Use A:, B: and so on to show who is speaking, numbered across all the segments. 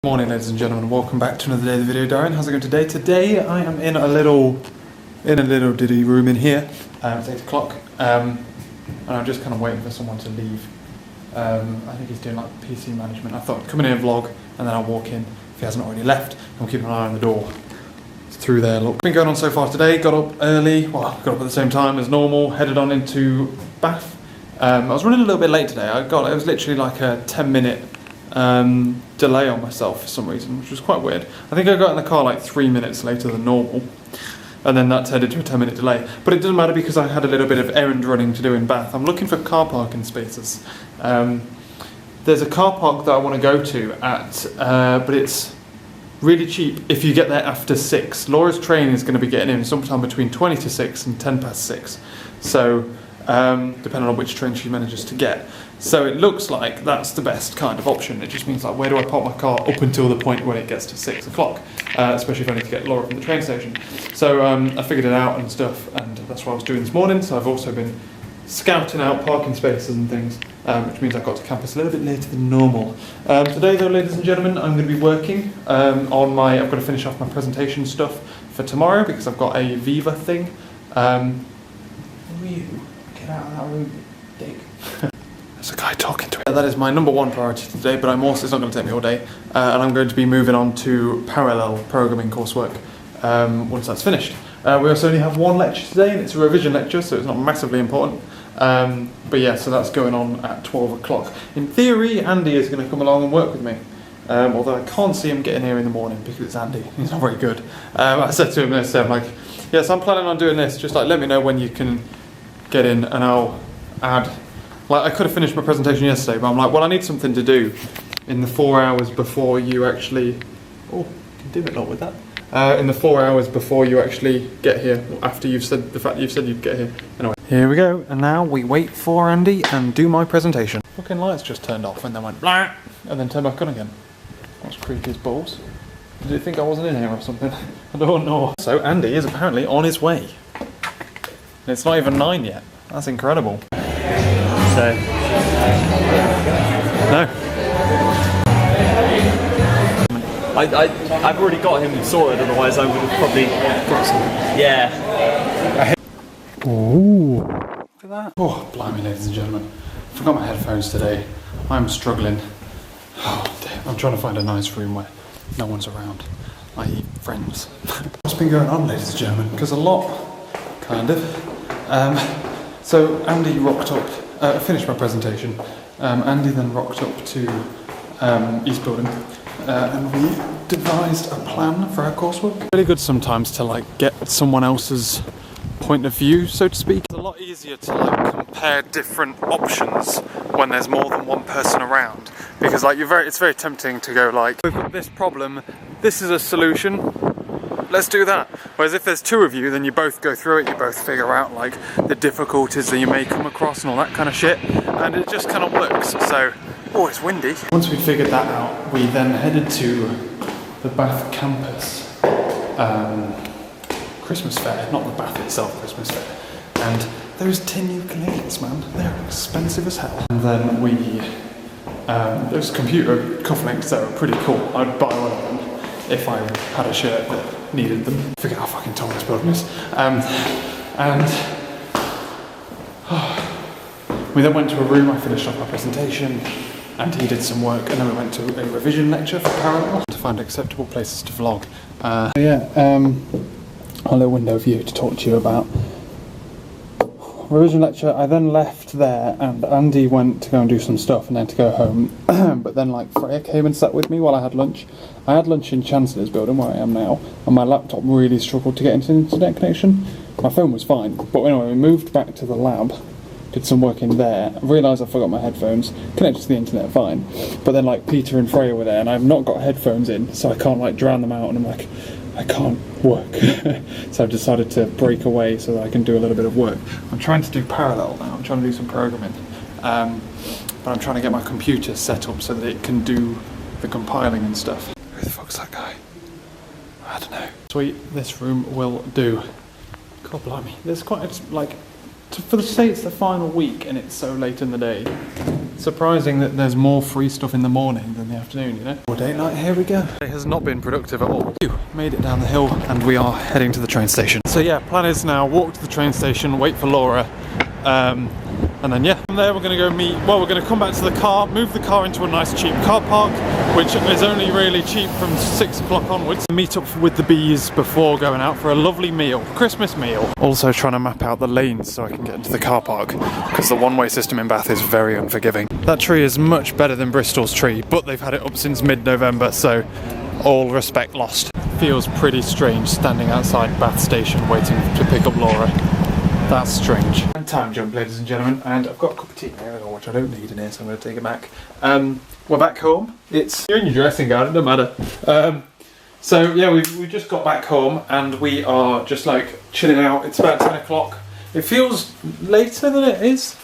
A: Morning, ladies and gentlemen, welcome back to another day of the video diary. How's it going today? Today I am in a little diddy room in here. It's 8 o'clock and I'm just kind of waiting for someone to leave. I think he's doing like PC management. I thought I'd come in here and vlog and then I'll walk in if he hasn't already left. I'm keeping an eye on the door. It's through there, look. Been going on so far today, got up early, got up at the same time as normal, headed on into Bath. I was running a little bit late today. It was literally like a 10-minute delay on myself for some reason, which was quite weird. I think I got in the car like 3 minutes later than normal, and then that turned into a 10-minute delay. But it doesn't matter because I had a little bit of errand running to do in Bath. I'm looking for car parking spaces. There's a car park that I want to go to but it's really cheap if you get there after 6. Laura's train is going to be getting in sometime between 20 to 6 and 10 past 6. So, depending on which train she manages to get. So it looks like that's the best kind of option. It just means like, where do I park my car up until the point when it gets to 6 o'clock? Especially if I need to get Laura from the train station. So I figured it out and stuff, and that's what I was doing this morning. So I've also been scouting out parking spaces and things, which means I got to campus a little bit later than normal. Today though, ladies and gentlemen, I'm going to be working I've got to finish off my presentation stuff for tomorrow because I've got a Viva thing. Get out of that room, dick. There's a guy talking to me. That is my number one priority today, but it's not going to take me all day. And I'm going to be moving on to parallel programming coursework once that's finished. We also only have one lecture today, and it's a revision lecture, so it's not massively important. But yeah, so that's going on at 12 o'clock. In theory, Andy is going to come along and work with me. Although I can't see him getting here in the morning because it's Andy. He's not very good. I said to him this, I'm like, yes, I'm planning on doing this. Just like let me know when you can get in and I'll add. Like I could have finished my presentation yesterday, but I'm like, well, I need something to do in the 4 hours before you actually. Oh, you can do it a lot with that. In the 4 hours before you actually get here, after you've said the fact that you've said you'd get here. Anyway, here we go, and now we wait for Andy and do my presentation. Fucking lights just turned off and then went blah, and then turned back on again. That's creepy as balls. Did you think I wasn't in here or something? I don't know. So Andy is apparently on his way. And it's not even 9 yet. That's incredible. So, no.
B: I've already got him sorted, otherwise I would have probably got some. Yeah.
A: Ooh. Look at that. Oh, blimey, ladies and gentlemen. I forgot my headphones today. I'm struggling. Oh, damn. I'm trying to find a nice room where no one's around, i.e. friends. What's been going on, ladies and gentlemen? Because a lot, kind of. So Andy rocked up, I finished my presentation. Andy then rocked up to East Building and we devised a plan for our coursework. It's really good sometimes to like get someone else's point of view, so to speak. It's a lot easier to like compare different options when there's more than one person around, because like it's very tempting to go like, we've got this problem, this is a solution, let's do that. Whereas if there's two of you, then you both go through it, you both figure out like the difficulties that you may come across and all that kind of shit, and it just kind of works. So, oh, it's windy. Once we figured that out, we then headed to the Bath campus Christmas fair, not the Bath itself, Christmas fair. And those tin ukuleles, man, they're expensive as hell. And then those computer cufflinks that are pretty cool. I'd buy one of them if I had a shirt that needed them. I forget how fucking tall this building is. We then went to a room, I finished off my presentation, and he did some work, and then we went to a revision lecture for parallel to find acceptable places to vlog. A little window view to talk to you about. Revision lecture, I then left there and Andy went to go and do some stuff and then to go home. But then like Freya came and sat with me while I had lunch. I had lunch in Chancellor's building where I am now, and my laptop really struggled to get into the internet connection. My phone was fine, but anyway, we moved back to the lab, did some work in there, realised I forgot my headphones, connected to the internet fine. But then like Peter and Freya were there and I've not got headphones in, so I can't like drown them out, and I'm like, I can't work. So I've decided to break away so that I can do a little bit of work. I'm trying to do parallel now, I'm trying to do some programming. But I'm trying to get my computer set up so that it can do the compiling and stuff. Who the fuck's that guy? I don't know. Sweet, this room will do. God blimey. There's quite, it's like, for the say it's the final week and it's so late in the day, surprising that there's more free stuff in the morning than the afternoon, you know? Well, date night, here we go. It has not been productive at all. Made it down the hill and we are heading to the train station. So yeah, plan is now walk to the train station, wait for Laura, and then yeah, from there we're going to go meet, well, we're going to come back to the car, move the car into a nice cheap car park, which is only really cheap from 6 o'clock onwards. Meet up with the bees before going out for a lovely meal, Christmas meal. Also trying to map out the lanes so I can get into the car park, because the one-way system in Bath is very unforgiving. That tree is much better than Bristol's tree, but they've had it up since mid-November, so all respect lost. Feels pretty strange standing outside Bath station waiting to pick up Laura. That's strange. And time jump, ladies and gentlemen, and I've got a cup of tea here, which I don't need in here, so I'm going to take it back. We're back home. You're in your dressing gown, it doesn't matter. So yeah, we just got back home and we are just like chilling out. It's about 10 o'clock. It feels later than it is.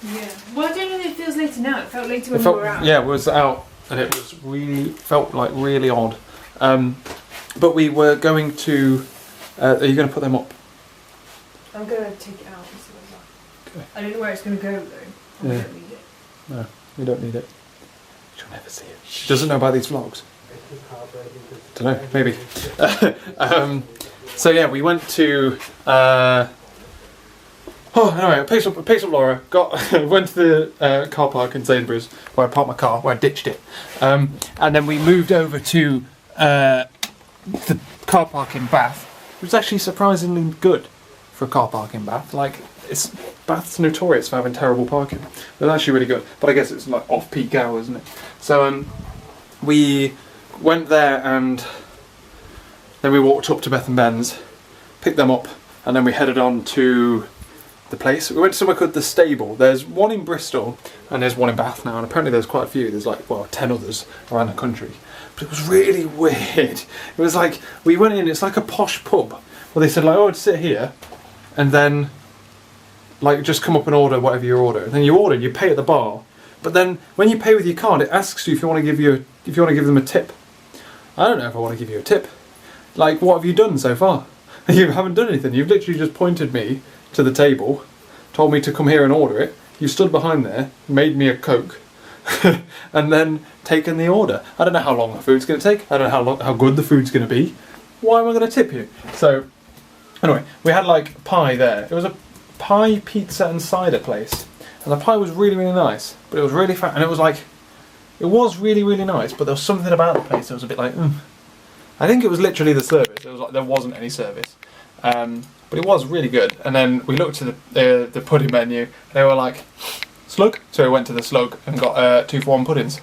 C: Yeah. Well, I don't know if it feels later now. It felt later when we were out.
A: Yeah, it was out and it was felt like really odd. But we were going to, are you going to put them up?
C: I'm going to take it out and see what's up. Okay. I don't know where it's going to go though. I don't need it.
A: No, you don't need it. She'll never see it. She doesn't know about these vlogs. Don't know, maybe. So yeah, we went to. Anyway, I picked up Laura. Went to the car park in Sainsbury's where I parked my car, where I ditched it, and then we moved over to the car park in Bath, which was actually surprisingly good for a car park in Bath. Like, Bath's notorious for having terrible parking. It was actually really good, but I guess it's like off-peak hours, isn't it? So we went there and then we walked up to Beth and Ben's, picked them up, and then we headed on to the place. We went to somewhere called The Stable. There's one in Bristol and there's one in Bath now, and apparently there's quite a few. There's like, well, 10 others around the country. But it was really weird. It was like, we went in, it's like a posh pub, where they said like, oh, sit here, and then like just come up and order whatever you order. And then you order, you pay at the bar. But then when you pay with your card, it asks you if you want to give them a tip. I don't know if I want to give you a tip. Like, what have you done so far? You haven't done anything. You've literally just pointed me to the table, told me to come here and order it. You stood behind there, made me a Coke, and then taken the order. I don't know how long the food's going to take. I don't know how good the food's going to be. Why am I going to tip you? So, anyway, we had like pie there. It was a pie, pizza and cider place. And the pie was really, really nice. But it was really fat. And it was like, it was really, really nice. But there was something about the place that was a bit like, I think it was literally the service. It was like, there wasn't any service. But it was really good. And then we looked at the pudding menu. They were like, Slug? So we went to the Slug and got 2-for-1 puddings.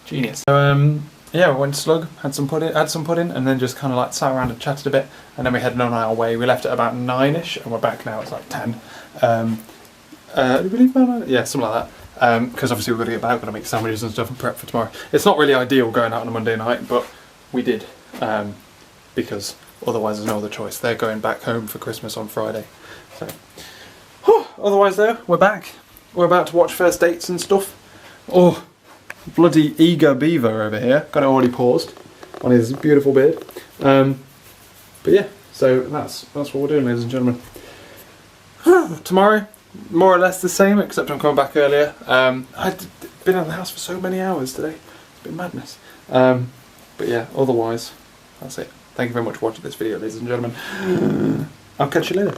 A: Genius. So, yeah, we went to Slug, had some pudding, and then just kind of like sat around and chatted a bit. And then we headed on our way. We left at about 9ish, and we're back now. It's like 10. Did we leave about 9? Yeah, something like that. Because obviously we're going to get back, going to make sandwiches and stuff and prep for tomorrow. It's not really ideal going out on a Monday night, but we did. Because otherwise there's no other choice. They're going back home for Christmas on Friday. So, otherwise though, we're back. We're about to watch First Dates and stuff. Oh, bloody eager beaver over here. Got it already paused on his beautiful beard. But yeah, so that's what we're doing, ladies and gentlemen. Tomorrow, more or less the same, except I'm coming back earlier. I've been out of the house for so many hours today. It's been madness. But yeah, otherwise, that's it. Thank you very much for watching this video, ladies and gentlemen. I'll catch you later.